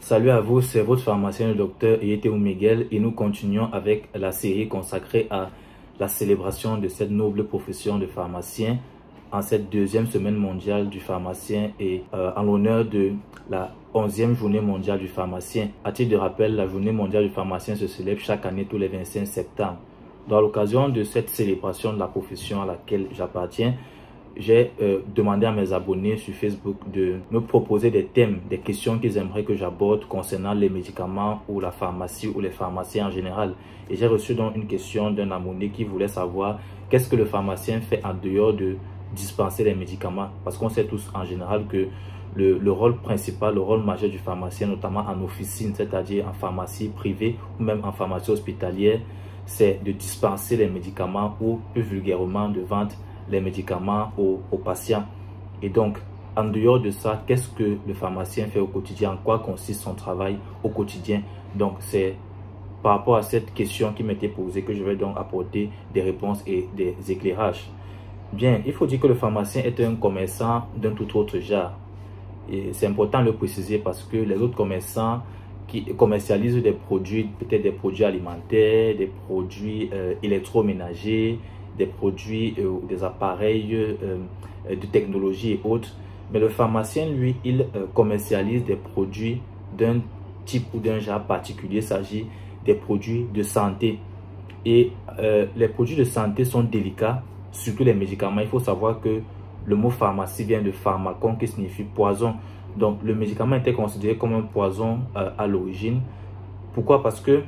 Salut à vous, c'est votre pharmacien le docteur Eyeteu Miguel et nous continuons avec la série consacrée à la célébration de cette noble profession de pharmacien en cette deuxième semaine mondiale du pharmacien et en l'honneur de la 11e journée mondiale du pharmacien. À titre de rappel, la journée mondiale du pharmacien se célèbre chaque année tous les 25 septembre. Dans l'occasion de cette célébration de la profession à laquelle j'appartiens, j'ai demandé à mes abonnés sur Facebook de me proposer des thèmes, des questions qu'ils aimeraient que j'aborde concernant les médicaments ou la pharmacie ou les pharmaciens en général. Et j'ai reçu donc une question d'un abonné qui voulait savoir qu'est-ce que le pharmacien fait en dehors de dispenser les médicaments. Parce qu'on sait tous en général que le rôle principal, le rôle majeur du pharmacien, notamment en officine, c'est-à-dire en pharmacie privée ou même en pharmacie hospitalière, c'est de dispenser les médicaments ou plus vulgairement de vendre les médicaments aux patients. Et donc, en dehors de ça, qu'est-ce que le pharmacien fait au quotidien? En quoi consiste son travail au quotidien? Donc, c'est par rapport à cette question qui m'était posée que je vais donc apporter des réponses et des éclairages. Bien, il faut dire que le pharmacien est un commerçant d'un tout autre genre. Et c'est important de le préciser parce que les autres commerçants qui commercialisent des produits, peut-être des produits alimentaires, des produits électroménagers, des produits ou des appareils de technologie et autres. Mais le pharmacien, lui, il commercialise des produits d'un type ou d'un genre particulier. Il s'agit des produits de santé. Et les produits de santé sont délicats, surtout les médicaments. Il faut savoir que le mot pharmacie vient de pharmacon qui signifie poison. Donc le médicament était considéré comme un poison à l'origine. Pourquoi? Parce que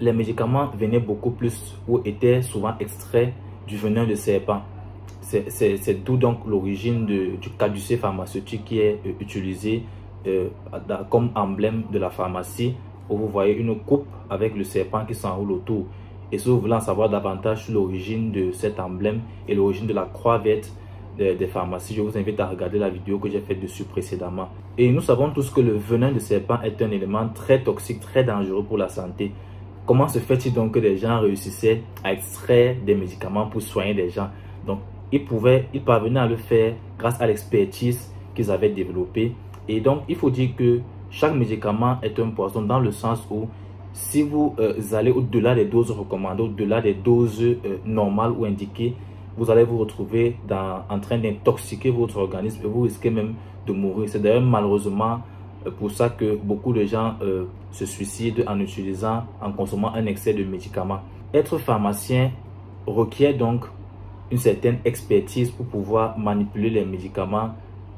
les médicaments venaient beaucoup plus ou étaient souvent extraits du venin de serpent. C'est d'où donc l'origine du caducée pharmaceutique qui est utilisé comme emblème de la pharmacie, où vous voyez une coupe avec le serpent qui s'enroule autour. Et si vous voulez en savoir davantage sur l'origine de cet emblème et l'origine de la croix verte des pharmacies, je vous invite à regarder la vidéo que j'ai faite dessus précédemment. Et nous savons tous que le venin de serpent est un élément très toxique, très dangereux pour la santé. Comment se fait-il donc que les gens réussissaient à extraire des médicaments pour soigner des gens? Donc, ils parvenaient à le faire grâce à l'expertise qu'ils avaient développée. Et donc, il faut dire que chaque médicament est un poison dans le sens où si vous allez au-delà des doses recommandées, au-delà des doses normales ou indiquées, vous allez vous retrouver en train d'intoxiquer votre organisme et vous risquez même de mourir. C'est d'ailleurs malheureusement pour ça que beaucoup de gens se suicident en consommant un excès de médicaments. Être pharmacien requiert donc une certaine expertise pour pouvoir manipuler les médicaments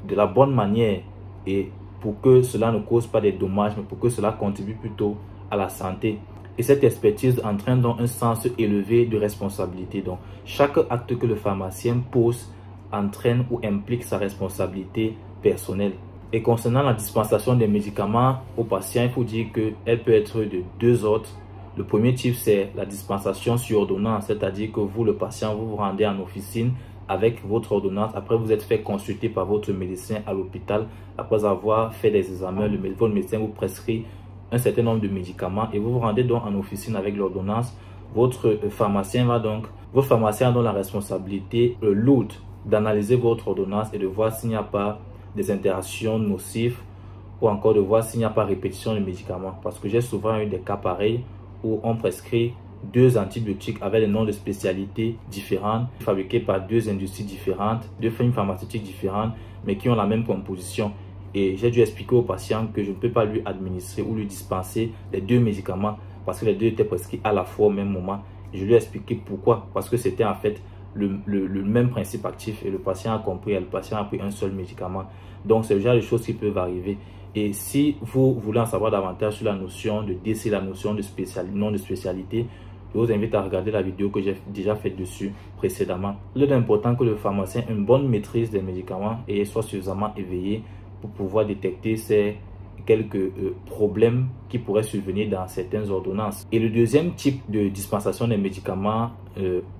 de la bonne manière et pour que cela ne cause pas des dommages, mais pour que cela contribue plutôt à la santé. Et cette expertise entraîne donc un sens élevé de responsabilité. Donc, chaque acte que le pharmacien pose entraîne ou implique sa responsabilité personnelle. Et concernant la dispensation des médicaments aux patients, il faut dire qu'elle peut être de deux ordres. Le premier type, c'est la dispensation sur ordonnance, c'est-à-dire que vous, le patient, vous vous rendez en officine avec votre ordonnance. Après, vous êtes fait consulter par votre médecin à l'hôpital. Après avoir fait des examens, votre médecin vous prescrit un certain nombre de médicaments et vous vous rendez donc en officine avec l'ordonnance. Votre pharmacien a donc la responsabilité lourde d'analyser votre ordonnance et de voir s'il n'y a pas des interactions nocives ou encore de voir s'il n'y a pas répétition de médicaments. Parce que j'ai souvent eu des cas pareils où on prescrit deux antibiotiques avec des noms de spécialités différentes, fabriqués par deux industries différentes, deux firmes pharmaceutiques différentes, mais qui ont la même composition. Et j'ai dû expliquer au patient que je ne peux pas lui administrer ou lui dispenser les deux médicaments parce que les deux étaient prescrits à la fois au même moment. Et je lui ai expliqué pourquoi. Parce que c'était en fait le même principe actif et le patient a compris et le patient a pris un seul médicament. Donc c'est le genre de choses qui peuvent arriver. Et si vous voulez en savoir davantage sur la notion de décès, la notion de nom de spécialité, je vous invite à regarder la vidéo que j'ai déjà faite dessus précédemment. Il est important que le pharmacien ait une bonne maîtrise des médicaments et soit suffisamment éveillé pour pouvoir détecter ces quelques problèmes qui pourraient survenir dans certaines ordonnances. Et le deuxième type de dispensation des médicaments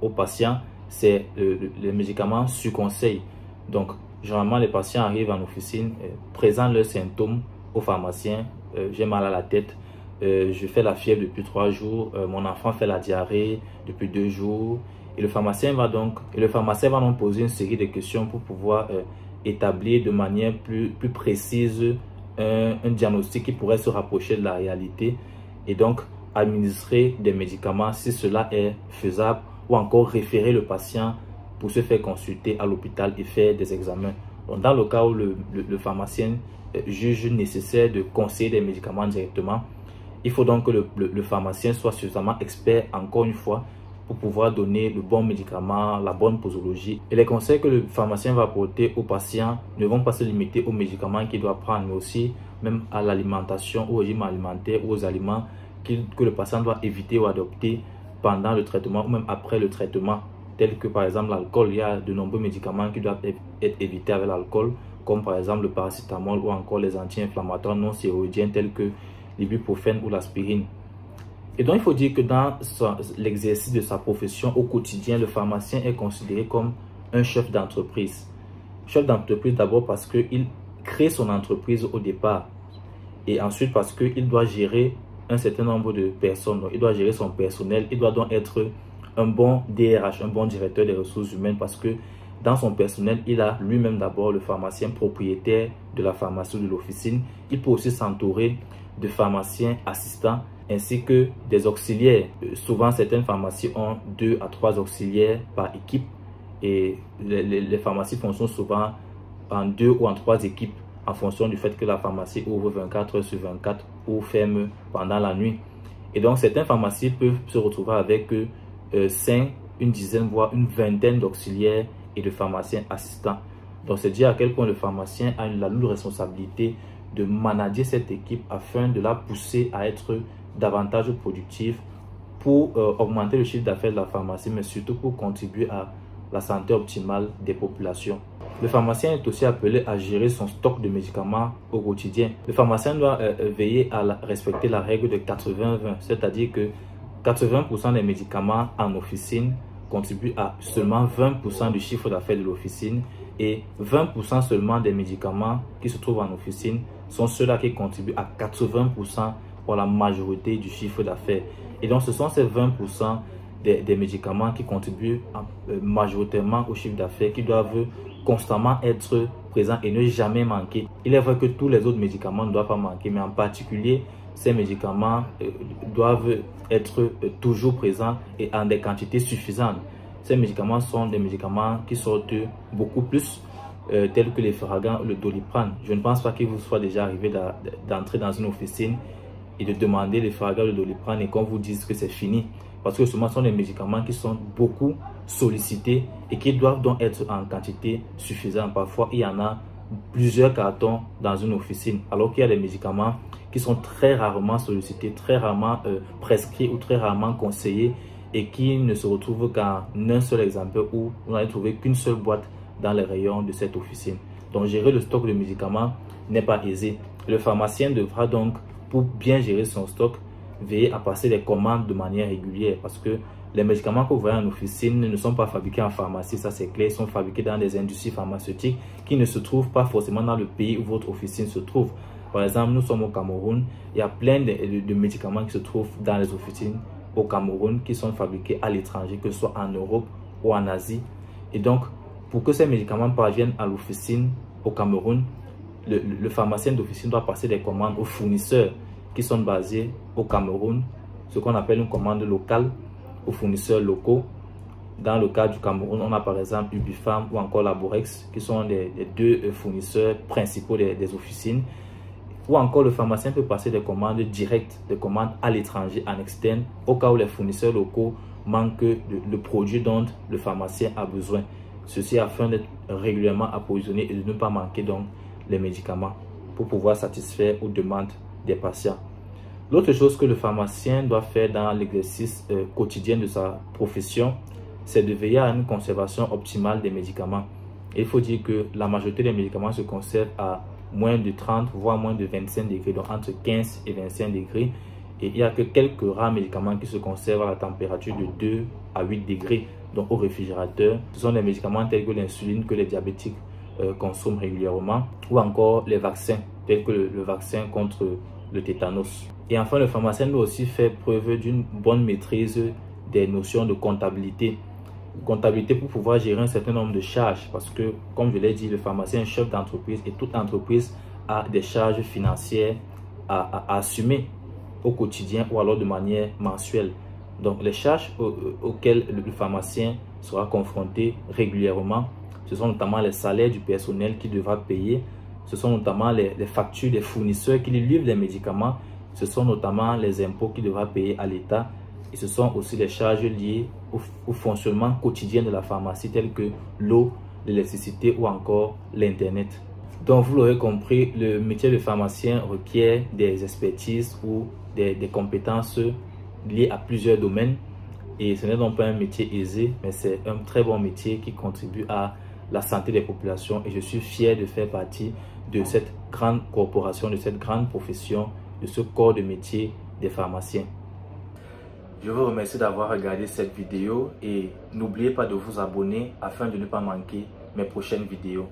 aux patients, c'est les médicaments sur conseil. Donc, généralement, les patients arrivent en officine, présentent leurs symptômes au pharmacien. J'ai mal à la tête, je fais la fièvre depuis 3 jours, mon enfant fait la diarrhée depuis 2 jours. Et le pharmacien va donc poser une série de questions pour pouvoir établir de manière plus précise un diagnostic qui pourrait se rapprocher de la réalité et donc administrer des médicaments si cela est faisable, ou encore référer le patient pour se faire consulter à l'hôpital et faire des examens. Donc, dans le cas où le pharmacien juge nécessaire de conseiller des médicaments directement, il faut donc que le pharmacien soit suffisamment expert, encore une fois, pour pouvoir donner le bon médicament, la bonne posologie. Et les conseils que le pharmacien va apporter au patient ne vont pas se limiter aux médicaments qu'il doit prendre, mais aussi même à l'alimentation, au régime alimentaire ou aux aliments que le patient doit éviter ou adopter pendant le traitement ou même après le traitement, tels que par exemple l'alcool. Il y a de nombreux médicaments qui doivent être évités avec l'alcool, comme par exemple le paracétamol ou encore les anti-inflammatoires non stéroïdiens tels que l'ibuprofène ou l'aspirine. Et donc il faut dire que dans l'exercice de sa profession au quotidien, le pharmacien est considéré comme un chef d'entreprise. Chef d'entreprise d'abord parce qu'il crée son entreprise au départ, et ensuite parce qu'il doit gérer un certain nombre de personnes. Donc, il doit gérer son personnel, il doit donc être un bon DRH, un bon directeur des ressources humaines, parce que dans son personnel, il a lui-même d'abord le pharmacien propriétaire de la pharmacie ou de l'officine. Il peut aussi s'entourer de pharmaciens assistants ainsi que des auxiliaires. Souvent, certaines pharmacies ont 2 à 3 auxiliaires par équipe, et les pharmacies fonctionnent souvent en 2 ou en 3 équipes en fonction du fait que la pharmacie ouvre 24 heures sur 24 ou ferme pendant la nuit. Et donc, certaines pharmacies peuvent se retrouver avec 5, une dizaine, voire une vingtaine d'auxiliaires et de pharmaciens assistants. Donc, c'est dire à quel point le pharmacien a la lourde responsabilité de manager cette équipe afin de la pousser à être davantage productive pour augmenter le chiffre d'affaires de la pharmacie, mais surtout pour contribuer à la santé optimale des populations. Le pharmacien est aussi appelé à gérer son stock de médicaments au quotidien. Le pharmacien doit veiller à respecter la règle de 80-20, c'est-à-dire que 80% des médicaments en officine contribuent à seulement 20% du chiffre d'affaires de l'officine, et 20% seulement des médicaments qui se trouvent en officine sont ceux-là qui contribuent à 80% pour la majorité du chiffre d'affaires. Et donc ce sont ces 20% des médicaments qui contribuent majoritairement au chiffre d'affaires qui doivent constamment être présents et ne jamais manquer. Il est vrai que tous les autres médicaments ne doivent pas manquer, mais en particulier ces médicaments doivent être toujours présents et en des quantités suffisantes. Ces médicaments sont des médicaments qui sortent beaucoup plus, tels que les Feragan ou le Doliprane. Je ne pense pas qu'il vous soit déjà arrivé d'entrer dans une officine et de demander les Feragan ou le Doliprane et qu'on vous dise que c'est fini. Parce que souvent, ce sont des médicaments qui sont beaucoup sollicités et qui doivent donc être en quantité suffisante. Parfois, il y en a plusieurs cartons dans une officine, alors qu'il y a des médicaments qui sont très rarement sollicités, très rarement prescrits ou très rarement conseillés et qui ne se retrouvent qu'en un seul exemplaire où on n'a trouvé qu'une seule boîte dans les rayons de cette officine. Donc, gérer le stock de médicaments n'est pas aisé. Le pharmacien devra donc, pour bien gérer son stock, veiller à passer des commandes de manière régulière, parce que les médicaments que vous voyez en officine ne sont pas fabriqués en pharmacie, ça c'est clair, ils sont fabriqués dans des industries pharmaceutiques qui ne se trouvent pas forcément dans le pays où votre officine se trouve. Par exemple, nous sommes au Cameroun, il y a plein de médicaments qui se trouvent dans les officines au Cameroun qui sont fabriqués à l'étranger, que ce soit en Europe ou en Asie. Et donc, pour que ces médicaments parviennent à l'officine au Cameroun, le pharmacien d'officine doit passer des commandes aux fournisseurs qui sont basés au Cameroun, ce qu'on appelle une commande locale, aux fournisseurs locaux. Dans le cas du Cameroun, on a par exemple Ubipharm ou encore Laborex, qui sont les 2 fournisseurs principaux des officines. Ou encore le pharmacien peut passer des commandes directes, des commandes à l'étranger, en externe, au cas où les fournisseurs locaux manquent le produit dont le pharmacien a besoin. Ceci afin d'être régulièrement approvisionné et de ne pas manquer donc les médicaments pour pouvoir satisfaire aux demandes des patients. L'autre chose que le pharmacien doit faire dans l'exercice quotidien de sa profession, c'est de veiller à une conservation optimale des médicaments. Et il faut dire que la majorité des médicaments se conservent à moins de 30 voire moins de 25 degrés, donc entre 15 et 25 degrés. Et il n'y a que quelques rares médicaments qui se conservent à la température de 2 à 8 degrés, donc au réfrigérateur. Ce sont des médicaments tels que l'insuline que les diabétiques consomment régulièrement, ou encore les vaccins tels que le vaccin contre le tétanos. Et enfin, le pharmacien doit aussi faire preuve d'une bonne maîtrise des notions de comptabilité. Comptabilité pour pouvoir gérer un certain nombre de charges, parce que, comme je l'ai dit, le pharmacien est chef d'entreprise et toute entreprise a des charges financières à assumer au quotidien ou alors de manière mensuelle. Donc les charges auxquelles le pharmacien sera confronté régulièrement, ce sont notamment les salaires du personnel qu'il devra payer, ce sont notamment les factures des fournisseurs qui lui livrent les médicaments, ce sont notamment les impôts qu'il devra payer à l'État, et ce sont aussi les charges liées au fonctionnement quotidien de la pharmacie telles que l'eau, l'électricité ou encore l'Internet. Donc vous l'aurez compris, le métier de pharmacien requiert des expertises ou des compétences liées à plusieurs domaines. Et ce n'est donc pas un métier aisé, mais c'est un très bon métier qui contribue à la santé des populations. Et je suis fier de faire partie de cette grande corporation, de cette grande profession, de ce corps de métier des pharmaciens. Je vous remercie d'avoir regardé cette vidéo et n'oubliez pas de vous abonner afin de ne pas manquer mes prochaines vidéos.